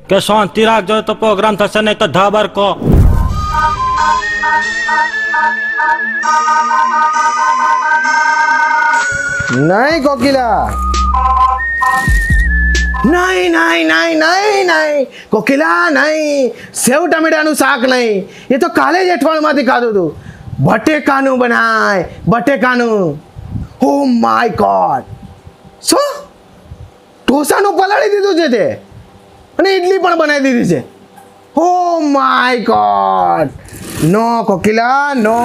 કે શાંતિ રાખજો તો પ્રોગ્રામ થશે નહીં તો ધાબર કો नहीं कोकिला नहीं नहीं नहीं नहीं नहीं कोकिला नहीं सेव टमेटाનું શાક નહીં ये तो काले જ અઠવાડિયામાંથી ખાધું હતું બટેકાનું બનાય બટેકાનું ઓ માય ગોડ શું ઢોસાનું પલાળી દીધું છે તે અને ઇડલી પણ બનાવી દીધી છે ઓ માય ગોડ નો કોકિલા નો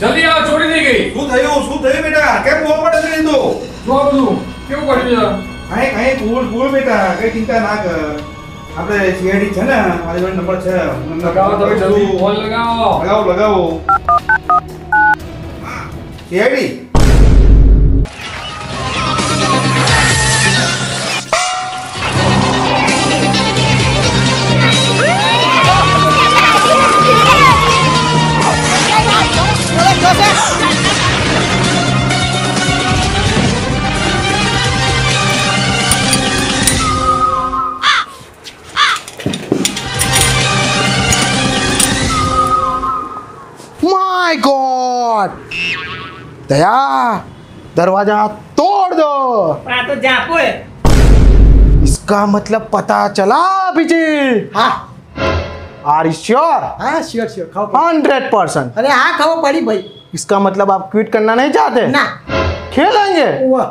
जल्दी आओ छोड़ी दी गई શું થયું બેટા કેમ બોલ પડે છે તો જો બધું કેવું પડ્યું છે કઈ કૂલ બેટા કઈ ચિંતા ના કર આપણે સીઆઈડી છે ને મારી જોડે નંબર છે લગાવો તમે જલ્દી ફોન લગાવો સીઆઈડી माय गॉड दया दरवाजा तोड़ दो तो जापो है इसका मतलब पता चला अभिजीत हाँ आर यू श्योर हाँ श्योर श्योर खाओ 100%। अरे हाँ खाओ पड़ी भाई इसका मतलब आप क्विट करना नहीं चाहते ना खेलेंगे वाह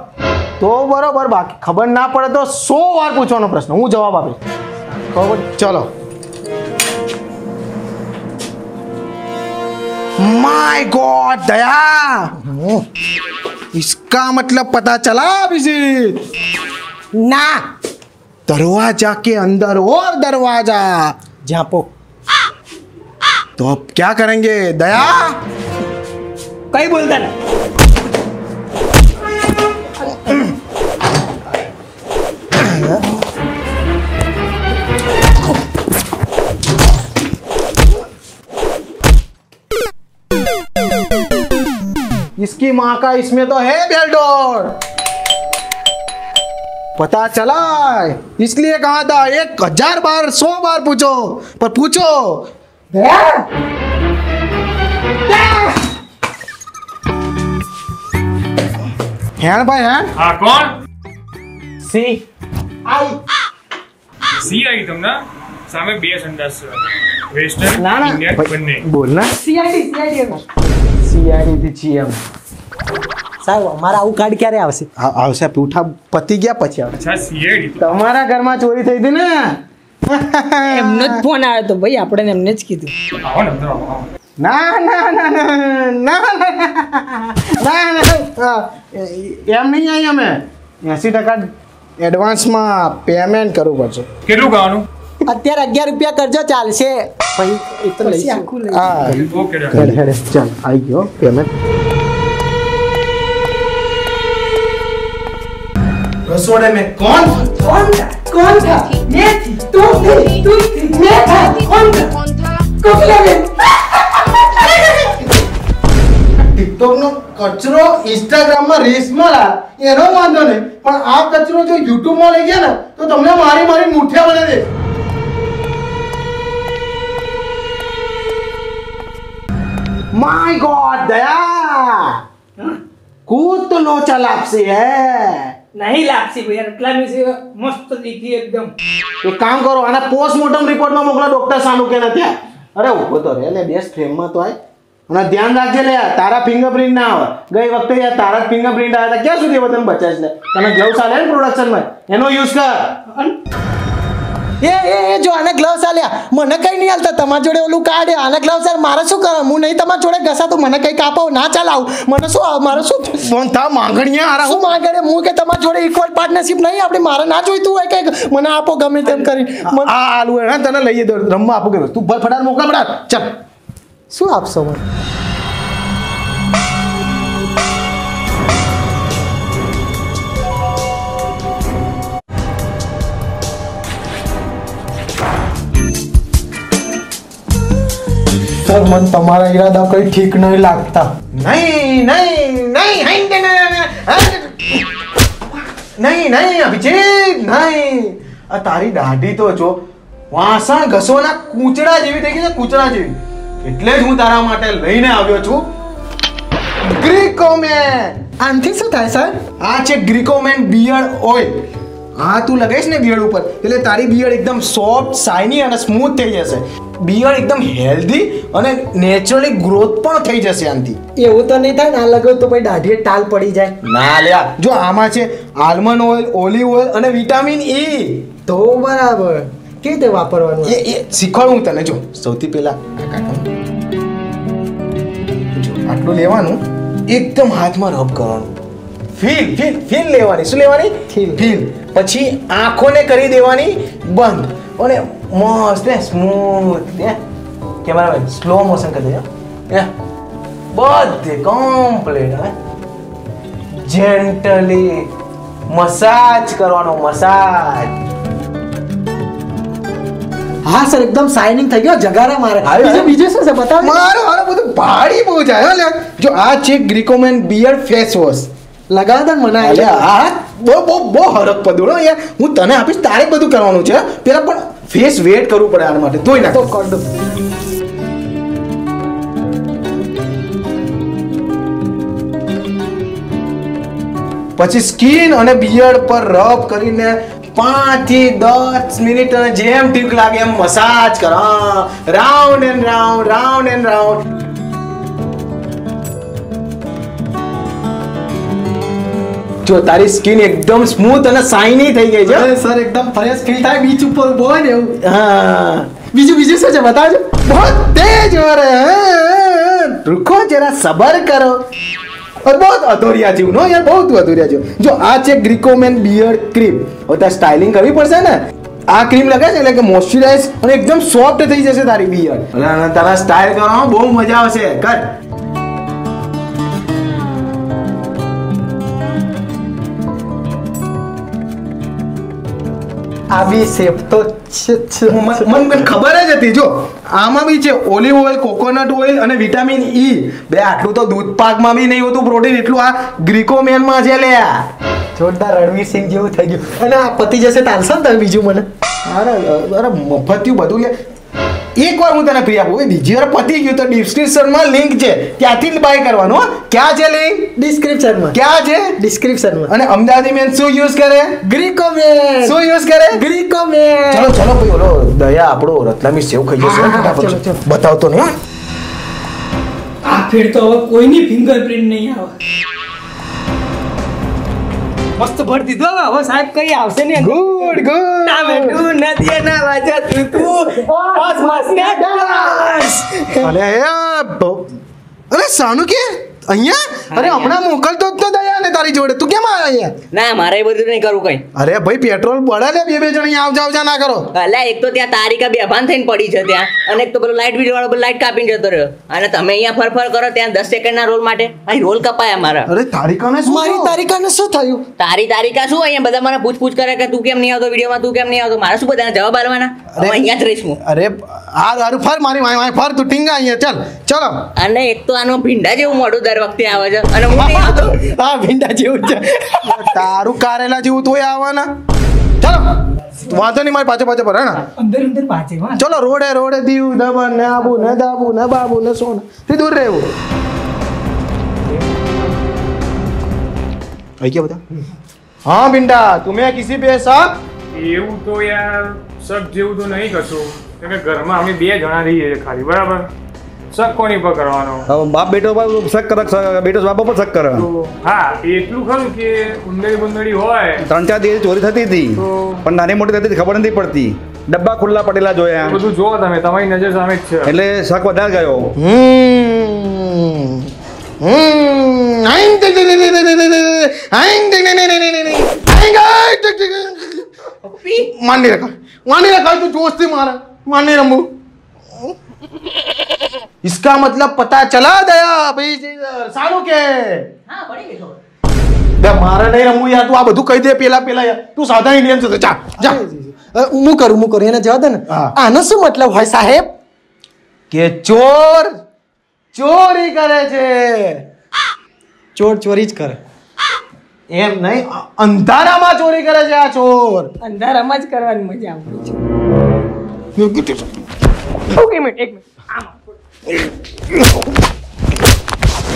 तो बराबर बाकी खबर ना पड़े तो 100 बार पूछવાનો प्रश्न હું જવાબ આપીશ ખબર चलो माय गॉड दया इसका मतलब पता चला अभिजीत ना दरवाजा के अंदर और दरवाजा जापो तो अब क्या करेंगे दया कहीं बोलता ना इसकी माँ का इसमें तो है बेलडोर पता चला इसलिए कहा था 1000 बार 100 बार पूछो पर पूछो हैं भाई हैं हाँ कौन सी आई સી આવી તમને સામે બે સંડાસ છે વેસ્ટર્ન ના ના ઇન્ડિયન બંને બોલના सीआईडी સીઆઈડી થી છીએ એમ સાહેબ અમારા આવું કાર્ડ ક્યારે આવશે આવશે પૂઠા પતી ગયા પછી આવે અચ્છા સીઆઈડી તમારા ઘરમાં ચોરી થઈ હતી ને એમનો જ ફોન આવ્યો તો ભાઈ આપણે એમને જ કીધું આવો ને અંદર આવો ના ના ના ના ના ના એમ નહીં આવી અમે 80% એડવાન્સમાં પેમેન્ટ કરવું પડશે કેટલું ખાવાનું અત્યારે 11 રૂપિયા કરજો ચાલશે ભાઈ એ તો લઈશું હા ઓકે હેડ હેડ ચાલ આવી ગયો પેમેન્ટ रसोड़े में कौन कौन था मैं थी तुम थी मैं था कौन था कोकिला में टिकटॉक નો કચરો ઇન્સ્ટાગ્રામ માં રીલ્સ માં એનો વાંધો નહીં પણ આ કચરો જો યુટ્યુબ માં લઈ ગયા ને તો તમને મારી મારી મુઠ્ઠિયા બનાવી દે माय गॉड दया कूद तो लोचा लापसी है नहीं लापसी भैया रतला में से मस्त दिखी एकदम તો કામ કરો આના પોસ્ટમોર્ટમ રિપોર્ટમાં મોકલો ડોક્ટર સાનુ કે નથી અરે ઉભો તો રે લે બેસ્ટ ફ્રેમમાં તો આય અને ધ્યાન રાખજે લે તારા ફિંગરપ્રિન્ટ ના આવે ગઈ વખતે યાર તારા જ ફિંગરપ્રિન્ટ આવ્યા હતા ક્યાં સુધી વતન બચાશ ને તને ગ્લવ્સ આલે ને પ્રોડક્શનમાં એનો યુઝ કર એ જો આને ગ્લવ્સ આલ્યા મને કઈ નહીં આલતા તમારા જોડે ઓલું કાઢે આને ગ્લવ્સ આલ મારે શું કરે હું નહીં તમારા જોડે ઘસા તો મને કઈ કાપો ના ચલાવ મને શું મારે શું ફોન થા માંગણીયા હારા શું માંગડે હું કે તમારા જોડે ઇક્વલ પાર્ટનરશિપ નહીં આપણે મારે ના જોઈતું હોય કે મને આપો ગમે તેમ કરી આ આલુ હે તને લઈ દો રમવા આપો કે તું ફટાફટ મોકલ ફટાફટ ચાલ શું આપશો મને સર મને તમારા ઈરાદા કઈ ઠીક નહીં લાગતા નહીં અભિજીત નહીં આ તારી દાઢી તો જો વાસણ ઘસોના કૂચડા જેવી થઈ ગઈ છે કૂચડા જેવી એટલે જ હું તારા માટે લઈને આવ્યો છું ગ્રીકોમેન આનથી શું થાય સર આ છે ગ્રીકોમેન બિયર્ડ ઓઇલ આ તું લગાઈશ ને બિયર્ડ ઉપર એટલે તારી બિયર્ડ એકદમ સોફ્ટ શાઇની અને સ્મૂથ થઈ જશે બિયર્ડ એકદમ હેલ્ધી અને નેચરલી ગ્રોથ પણ થઈ જશે આનાથી એવું તો નહીં થાય ના લગાવ તો પછી દાઢીએ ટાલ પડી જાય ના લ્યા જો આમાં છે આલ્મંડ ઓઇલ ઓલિવ ઓઇલ અને વિટામિન ઈ તો બરાબર કેવી રીતે વાપરવાનું એ શીખવાડું તને જો સૌથી પહેલા આ કાઢવાનું જો આટલું લેવાનું એકદમ હાથમાં રબ કરવાનું ફીલ લેવાની શું લેવાની ફીલ પછી આંખોને કરી દેવાની બંધ અને મસ્ત ને સ્મૂથ ને કેમેરામેન સ્લો મોશન કરી દેજો બધે કમ્પ્લીટ હવે જેન્ટલી મસાજ કરવાનો મસાજ હા સર એકદમ શાઇનિંગ થઈ ગયો જગારા મારે બીજું શું છે બતાવો મારો બધું ભાડી બહુ જાય લે જો આ છે ગ્રીકોમેન બિયર્ડ ફેસ વોશ લગાવ દે મને હા બહુ હરક પદુડો યાર હું તને આપીશ તારે બધું કરવાનું છે પેલા પણ ફેસ વેટ કરવું પડે આના માટે ધોઈ નાખ તો કર દો પછી સ્કિન અને બિયર્ડ પર રબ કરીને 5 થી 10 મિનિટ અને જેમ ઠીક લાગે એમ મસાજ કર રાઉન્ડ એન્ડ રાઉન્ડ જો તારી સ્કિન એકદમ સ્મૂથ અને શાઇની થઈ ગઈ છે સર એકદમ ફ્રેશ ફીલ થાય બીચ ઉપર બોલ ને એવું હા બીજું શું છે બતાવજો बहुत तेज हो रहे हैं रुको जरा सबर करो और बहुत अधूरिया जीव नो यार बहुत अधूरिया जीव जो आ છે ગ્રીકોમેન બિયર્ડ ક્રીમ હવે તાર સ્ટાઇલિંગ કરવી પડશે ને આ ક્રીમ લગાવે છે એટલે કે મોઇશ્ચરાઇઝ અને એકદમ સોફ્ટ થઈ જશે તારી બિયર્ડ અને તારા સ્ટાઇલ કરવામાં બહુ મજા આવશે કર આવી શેપ તો મને ખબર જ હતી જો આમાં બી છે ઓલિવ ઓઇલ કોકોનટ ઓઇલ અને વિટામિન ઈ બે આટલું તો દૂધ પાકમાં બી નહીં હોતું પ્રોટીન એટલું આ ગ્રીકોમેનમાં છે લે જોરદાર રણવીર સિંહ જેવું થઈ ગયું અને આ પતી જશે તાલશે ને તમે બીજું મને અરે મફતિયું બધું લે એક વાર હું તને ફ્રી આપું બીજી વાર પતી ગયું તો ડિસ્ક્રિપ્શનમાં લિંક છે ત્યાંથી જ બાય કરવાનું ક્યાં છે લિંક ડિસ્ક્રિપ્શનમાં ક્યાં છે ડિસ્ક્રિપ્શનમાં અને અમદાવાદી મેન શું યુઝ કરે ગ્રીકોમેન શું યુઝ કરે ગ્રીકોમેન ચલો ભાઈ ઓલો દયા આપણો રત્નામી સેવ ખાઈ જશે ફટાફટ બતાવતો ને આ ફેર તો હવે કોઈની ફિંગરપ્રિન્ટ નહીં આવે મસ્ત ભર દીધો હવે સાહેબ કઈ આવશે ને ગુડ ટામેટુ નદીએ ના વાજા તું બસ મસ્ત અરે સાનુ કે અહીંયા અરે હમણાં મોકલતો જ તો દયા ને તારી જોડે તું કેમ આવ્યા અહીંયા ના મારે એ બધું નહીં કરવું કઈ અરે ભાઈ પેટ્રોલ બળે લે બે જણ અહીંયા આવજા ના કરો અલા એક તો ત્યાં તારીકા બેભાન થઈને પડી છે ત્યાં અને એક તો પેલો લાઈટ વિડિયો વાળો લાઈટ કાપીને જતો રહ્યો અને તમે અહીંયા ફરફર કરો ત્યાં 10 સેકન્ડના રોલ માટે અહીં રોલ કપાયા મારા અરે તારીકાને શું મારી તારીકાને શું થયું તારી તારીકા શું અહીંયા બધા મને પૂછ કરે કે તું કેમ નહીં આવતો વિડીયોમાં તું કેમ નહીં આવતો મારે શું બધાને જવાબ આપવાના હવે અહીંયા જ રહીશ હું અરે આ દારૂ ફર મારી વાય ફર તું ટીંગા અહીંયા ચાલ ચલો અને એક તો આનો ભીંડા જેવું મોઢું દર વખતે આવે છે અને હું નહીં આવતો હા ભીંડા જેવું છે તારું કારેલા જેવું તોય આવવાના ચાલો વાંધો નહીં મારી પાછો પર હે અંદર પાછે વાહ ચલો રોડે દીવ દમન ને આબુ ને દાબુ ને બાબુ ને સોના થી દૂર રહેવું આઈ ગયા બધા हाँ पिंटा, तुम्हें किसी पे शक? એવું તો યાર શક જેવું તો નહીં કશું, કેમ કે ઘરમાં અમે 2 જણા રહીએ છીએ ખાલી, બરાબર? શક કોની પર કરવાનો? બાપ બેટો શક કરે, બેટો બાપ પર શક કરે. તો હા એટલું ખરું કે ઉંદરી બંદડી હોય 3-4 દિવસ ચોરી થતી હતી, પણ નાની મોટી થતી હતી, ખબર નથી પડતી. ડબ્બા ખુલ્લા પડેલા જોયા, બધું જો તમે, તમારી નજર સામે જ છે. એટલે શક વધારે ગયો. मानने रखा तू जोश से मारा, मानने रमू. इसका मतलब पता चला दया भाई सारू के હા પડી ગયો બે મારા નહીં રમવું યાર. તું આ બધું કહી દે પેલા યાર. તું સાદા ઇન્ડિયન છે. જા જા. હું કરું એને જવા દે ને. હા. આનો શું મતલબ હોય સાહેબ? કે ચોર ચોરી કરે છે, ચોર ચોરી જ કરે. એમ નહીં, અંધારામાં ચોરી કરે છે આ ચોર. અંધારામાં જ કરવાની મજા આવે છે. ઓકે મિનિટ, એક મિનિટ.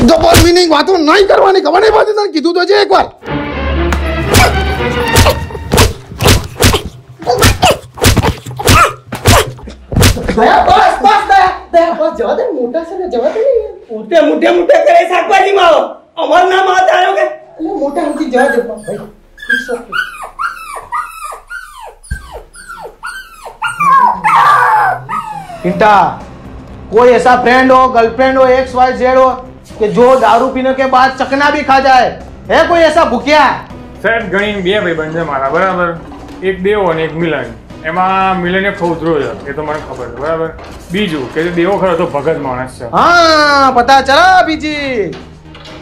ડબલ મીનિંગ વાતો નહીં કરવાની, ખબર નહીં પડતી? તને કીધું તો છે એકવાર. બસ જવા દે, મોટા છે ને જવા દે ને. મોટે કરે શાકભાજીમાં આવો. અમારું નામ આ તારો કે એટલે મોટા નથી જવા દે ભાઈ. It's okay. पिंटा, कोई ऐसा फ्रेंड हो, गर्लफ्रेंड हो, XYZ हो कि जो दारू पीने के बाद चकना भी खा जाए? है कोई ऐसा भूखिया? સાહેબ ગણીને 2 ભાઈબંધ છે મારા, બરાબર? એક દેવો અને એક મિલન. એમાં મિલન એક ફૌતરો છે, એ તો મને ખબર છે, બરાબર? બીજું કે જે દેવો ખરો તો ભગત માણસ છે. हाँ पता चला बीजी.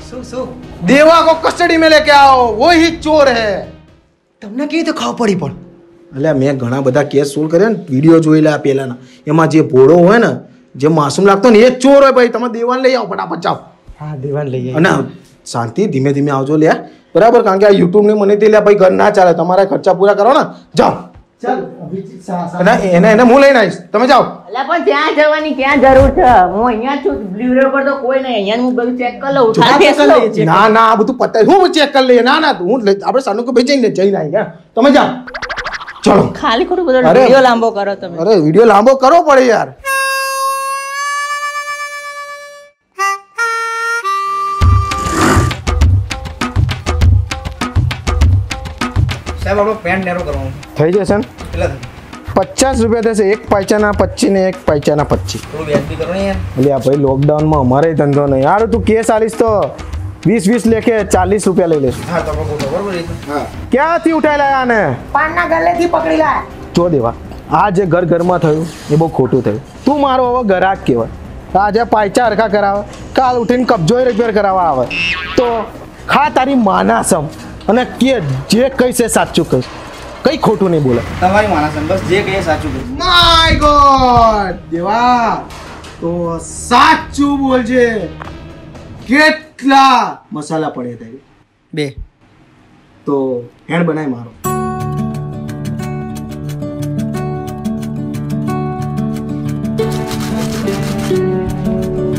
શું देवा को कस्टडी में लेके आओ, वो ही चोर है. તમને કેવી રીતે ખબર પડી પણ? એટલે મેં ઘણા બધા કેસ સોલ્વ કર્યા ને, વિડીયો જોયેલા પેલાના. એમાં જે ભોળો હોય ને, જે માસૂમ લાગતો ને, એ જ ચોર હોય ભાઈ. તમે દેવાને લઈ આવો ફટાફટ, જાઓ. હા દેવાન લઈએ. અને શાંતિ ધીમે ધીમે આવજો લે, બરાબર? કારણ કે આ યુટ્યુબ ને મને તે લે ભાઈ ઘર ના ચાલે, તમારા ખર્ચા પૂરા કરો ને. જાઓ. ચાલ એને હું લઈને આવીશ, તમે જાઓ. અલા પણ ત્યાં જવાની ક્યાં જરૂર છે? હું અહીંયા છું, બ્લ્યુરો પર તો કોઈ નહીં. અહીંયા હું બધું ચેક કરી લઉં. ના ના, આ બધું પતાય, હું ચેક કરી લઈએ. ના ના, હું આપણે સાનુ કે ભાઈ જઈને આવી. તમે જાઓ, ચલો. ખાલી ખોટું બધો અરે. વિડિયો લાંબો કરો તમે. અરે વિડીયો લાંબો કરવો પડે યાર. સાહેબ આપણો પેન્ટ નેરો કરવાનો. થઈ જશે ને? કેટલા 50 રૂપિયા થશે, 1 પૈસાના 25 ને 1 પૈસાના 25. થોડું વ્યાજબી કરો ને યાર. એટલે આ ભાઈ લોકડાઉનમાં અમારે ધંધો નહીં યાર. તું કેસ આલીશ તો 20 લેખે 40 રૂપિયા લઈ લેશું. હા તો બરોબર. હા ક્યાંથી ઉઠાઈ લાયા આને? પાનના ગલેથી પકડી લાય. જો દેવા, આ જે ઘરમાં થયું એ બહુ ખોટું થયું. તું મારો હવે ગ્રાહક કહેવાય. આજે પાયચા હરખા કરાવે, કાલ ઉઠીને કબજો રિપેર કરાવવા આવે તો ખા તારી માના સમ અને કે જે કહીશ એ સાચું કહીશ, કઈ ખોટું નહીં બોલે. તમારી માણસ બસ જે કહીએ સાચું કહે. માય ગોડ દેવા, તો સાચું બોલજે. કેટલા મસાલા પડે તારી? 2 તો હેડ બનાય મારો.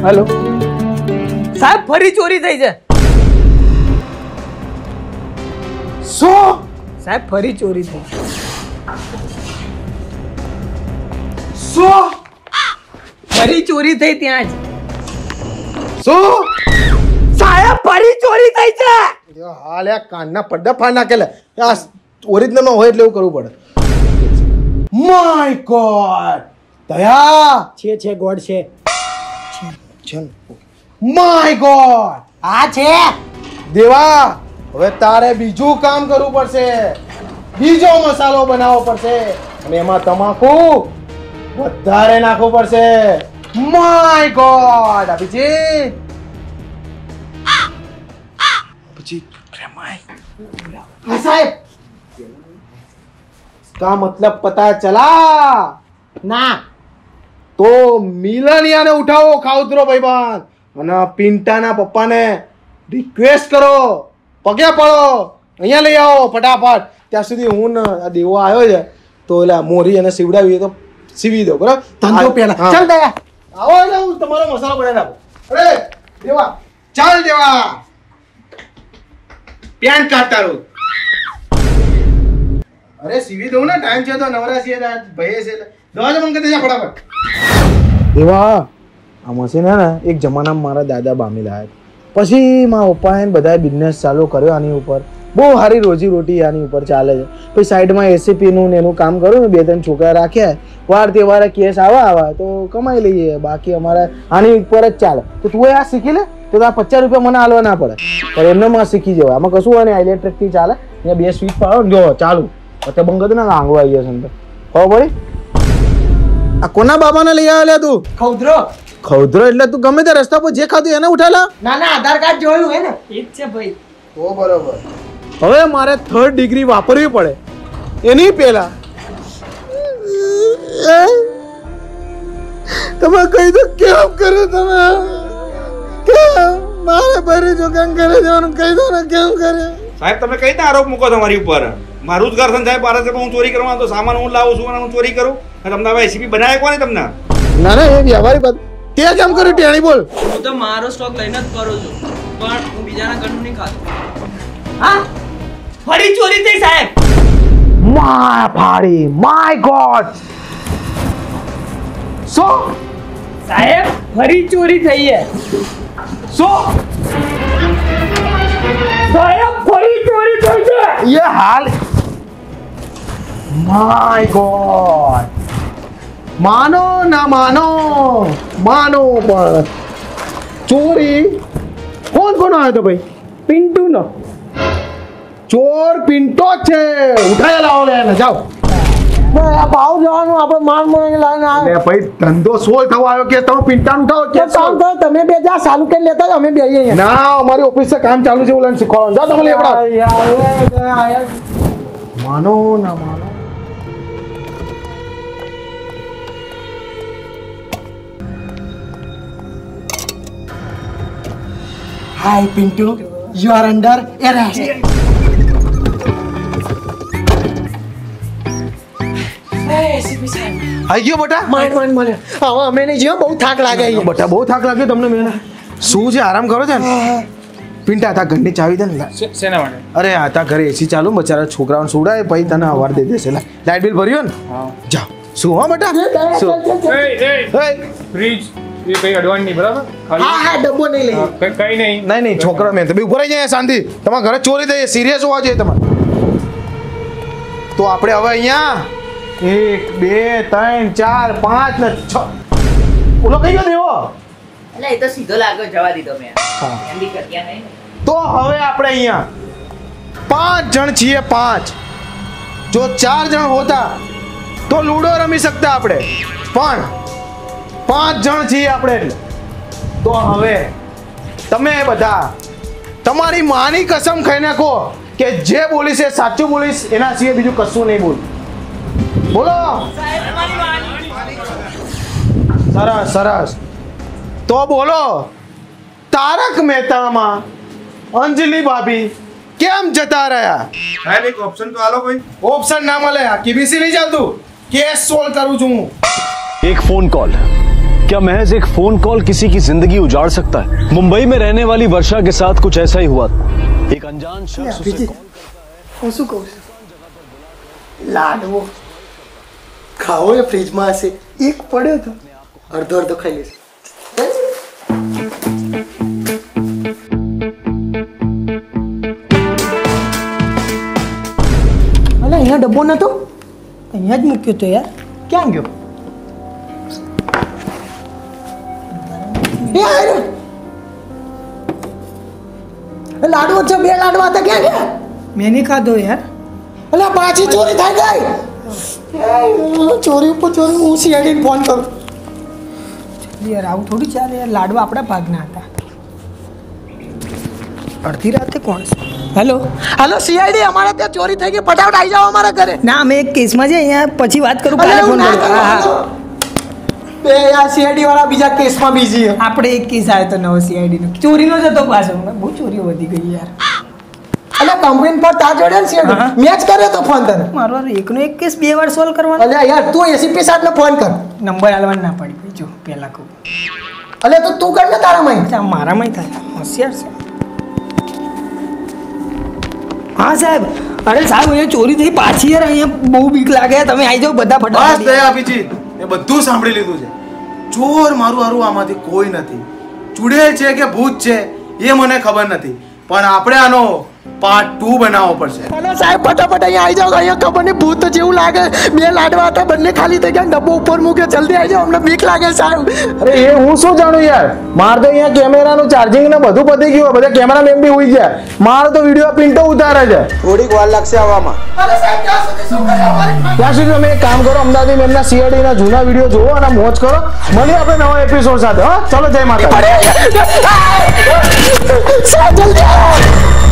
હેલો સાહેબ ફરી ચોરી થઈ છે. શું? સાહેબ ફરી ચોરી થઈ. શું? ફરી ચોરી થઈ ત્યાં જ. શું? સાહેબ ફરી ચોરી થઈ છે. હાલ યાર, કાનના પડદા ફાડ નાખેલા. આ ઓરિજિનલ નો હોય એટલે એવું કરવું પડે. માય ગોડ દયા છે ગોડ છે. માય ગોડ આ છે. દેવા, હવે તારે બીજું કામ કરવું પડશે. બીજો મસાલો બનાવવો પડશે અને એમાં તમાકુ વધારે નાખવું પડશે. માય ગોડ અભિજીત, હા સાહેબ. का मतलब पता चला? ના તો મિલનિયાને ઉઠાવો ખાઉતરો ભાઈબાન અને પિન્ટાના પપ્પાને રિક્વેસ્ટ કરો, પગે પડો, અહીંયા લઈ આવો ફટાફટ. ત્યાં સુધી હું ને આ દેવો આવ્યો છે તો એટલે મોરી અને સીવડાવી તો સીવી દો, બરાબર? ધંધો પહેલા. હા. ચાલ દયા. આવો એટલે હું તમારો મસાલો બનાવી નાખો. અરે દેવા, ચાલ દેવા, પેન્ટ કાઢ તારું. સીવી દઉં ને ટાઈમ છે તો નવરા છીએ ભાઈ છે દરવાજો બંધ કરી દેજો ફટાફટ એવા આ મશીન હે ને એક જમાનામાં મારા દાદા બામેલા હતા પછી મારા પપ્પાએ બધા બિઝનેસ ચાલુ કર્યો આની ઉપર બહુ સારી રોજી રોટી આની ઉપર ચાલે છે પછી સાઈડમાં એસીપી નું ને એનું કામ કર્યું ને 2-3 છોકરા રાખ્યા વાર તહેવારે કેસ આવા તો કમાઈ લઈએ બાકી અમારે આની ઉપર જ ચાલે તો તું આ શીખી લે તો આ 50 રૂપિયા મને આલવા ના પડે પણ એમને માં શીખી જવાય આમાં કશું હોય ને ઇલેક્ટ્રિક થી ચાલે અહીંયા 2 સ્વિચ પાડો ને જો ચાલુ અત્યારે બંધ ના આંગળો આવી જશે અંદર ખબર પડી આ કોના બાબાને લઈ આવ્યો લે તું ખૌદરો ખૌદરો એટલે તું ગમે તે રસ્તા પર જે ખાધું એને ઉઠાલા ના ના આધાર કાર્ડ જોયું હે ને ઠીક છે ભાઈ તો બરોબર હવે મારે 3rd ડિગ્રી વાપરવી પડે એની પહેલા તમે કહી દો કેમ કરે તમે કેમ મારે ભરી જોકાન કરે જવાનું કહી દો ને કેમ કરે સાહેબ તમે કઈ રીતે આરોપ મૂકો તમારી ઉપર મારું જ ઘર છે સાહેબ ભારત હું ચોરી કરવા તો સામાન હું લાવું છું અને હું ચોરી કરું અને તમને હવે એસીપી બનાવે કોને તમને ના ના એ વ્યવહારિક વાત તે કેમ કર્યું ટેણી બોલ હું તો મારો સ્ટોક લઈને જ કરું છું પણ હું બીજાના ઘરનું નહીં ખાતો હા ફરી ચોરી થઈ સાહેબ માય ફાડી માય ગોડ સો સાહેબ ફરી ચોરી થઈ છે સો સાહેબ ફરી ચોરી થઈ છે ये हाल माय गॉड मानो ना मानो मानो पर चोरी कौन कौन आया था भाई પિન્ટુ નો ચોર પિન્ટો છે ઉઠાયા લાવો લે જાઓ આ ભાવ જવાનું આપણે માલ માં લાઈને લે ભાઈ ધંધો સોલ થવા આવ્યો કે તમે પિન્ટાન ઉઠાવો કે કામ કરો તમે બે જા ચાલુ કરી લેતા જાઓ, અમે બે અહીંયા ના અમારી ઓફિસ કામ ચાલુ છે ઓલાને શીખવાડવાનું જાઓ તમે લેવડા માનો ના માનો hi Pintu you are under arrest આઈ ગયો બેટા માન માન મને હવે અમે નહીં જીવો બહુ થાક લાગે છે બેટા બહુ થાક લાગ્યો તમને મેં શું છે આરામ કરો છે ને પિન્ટા તા ઘરની ચાવી દે ને શેના માટે અરે આ તા ઘરે એસી ચાલુ બચારા છોકરાઓને સુડાય પછી તને અવાર દે દેશે લાઈટ બિલ ભર્યો ને જાઓ શું હો બેટા શું ફ્રીજ એ કઈ અડવાન નહીં બરાબર હા હા ડબ્બો નહીં લઈ કઈ નહીં નહીં નહીં છોકરા મેં તો બી ઉપર જાય શાંતિ તમારા ઘરે ચોરી થઈ સિરિયસ હોવા જોઈએ તમારે તો આપણે હવે અહીંયા 1 2 3 4 5 ને 6 ઓલો કઈ ગયો દેવો એટલે એ તો સીધો લાગ્યો જવા દીધો મેં એમ બી કર્યા નહીં ને. તો હવે આપણે અહીંયા 5 જણ છીએ 5 જો 4 જણ હોતા તો લૂડો રમી શકતા આપણે પણ 5 જણ છીએ આપણે એટલે તો હવે તમે બધા તમારી માની કસમ ખાઈને કહો કે જે બોલીશ એ સાચું બોલીશ એના સિવાય બીજું કશું નહીં બોલ બોલો સરસ સરસ તો બોલો તારક મહેતામાં અંજલિ ભાભી કેમ જતા રહ્યા સાહેબ એક ઓપ્શન તો આલો ભાઈ ઓપ્શન ના મળે આ કેબીસી નહીં ચાલતું કેસ સોલ્વ કરું છું હું एक फोन कॉल क्या महज एक फोन कॉल किसी की जिंदगी उजाड़ सकता है? मुंबई में रहने वाली वर्षा के साथ कुछ ऐसा ही हुआ था। एक अनजान शख्स उसे कॉल હું શું કહું છું લાડવો ખાવો એ ફ્રીજમાં હશે એક પડ્યો તો અડધો અડધો ખાઈ લેશે અલે અહીંયા ડબ્બો નતો અહીંયા જ મૂક્યો તો યાર ક્યાં ગયો એ આયો લાડવો છે બે લાડવા હતા ક્યાં ગયા મેં નહીં ખાધો યાર અલા પાછી ચોરી થઈ ગઈ ચોરી ઉપર ચોરી હું સીઆઈડીને ફોન કરું યાર આવું થોડું ચાલે યાર લાડવા આપણા ભાગના હતા અડધી રાતે કોણ છે હેલો હેલો સીઆઈડી અમારે ત્યાં ચોરી થઈ ગઈ ફટાફટ આવી જાઓ અમારા ઘરે ના અમે એક કેસમાં છે અહીંયા પછી વાત કરું કાલે ફોન કરું હા હા બે યાર સીઆઈડી વાળા બીજા કેસમાં બીજી આપણે એક કેસ આવ્યો તો નવો સીઆઈડી નો ચોરીનો જ હતો પાછો બહુ ચોરીઓ વધી ગઈ યાર અલે કમ્પ્લેન પર તા જોડે ને સીઆઈડી મેચ કર્યો તો ફોન તને મારો એકનો એક કેસ બે વાર સોલ્વ કરવાનો અલે યાર તું એસીપી સાહેબને ફોન કર નંબર આલવાનું ના પડી જો પહેલા કહું અલે તો તું કર ને તારા માં મારા માં થાય હોશિયાર છે હા સાહેબ અરે સાહેબ અહીંયા ચોરી થઈ પાછી યાર અહીંયા બહુ બીક લાગે તમે આવી જાઓ બધા બસ ફટાફટ દયા અભિજીત એ બધું સાંભળી લીધું છે. ચોર મારું હારું આમાંથી કોઈ નથી. ચુડેલ છે કે ભૂત છે એ મને ખબર નથી, પણ આપણે આનો પાર્ટ 2 બનાવવો પડશે. અરે સાહેબ ફટાફટ અહીંયા આવી જાઓ. અહીંયા ખબર નહીં ભૂત તો જેવું લાગે. 2 લાડવા હતા બંને ખાલી થઈ ગયા, ડબ્બો ઉપર મૂક્યો. જલ્દી આવી જાઓ, અમને બીક લાગે સાહેબ. અરે એ હું શું જાણું યાર, માર તો અહીંયા કેમેરાનું ચાર્જિંગ ને બધું પતી ગયું, બધા કેમેરામેન બી ઉઈ ગયા. મારો તો વિડીયો પિન્ટો ઉતારે છે. થોડીક વાર લાગશે આવવામાં. અરે સાહેબ ક્યાં સુધી શું કરે અમારી ત્યાં સુધી તમે એક કામ કરો, અમદાવાદી મેમના સીઆઈડી ના જૂના વિડીયો જોવો અને મોજ કરો. મળીએ આપણે નવા એપિસોડ સાથે. હા ચલો, જય માતા. સાહેબ જલ્દી આવો.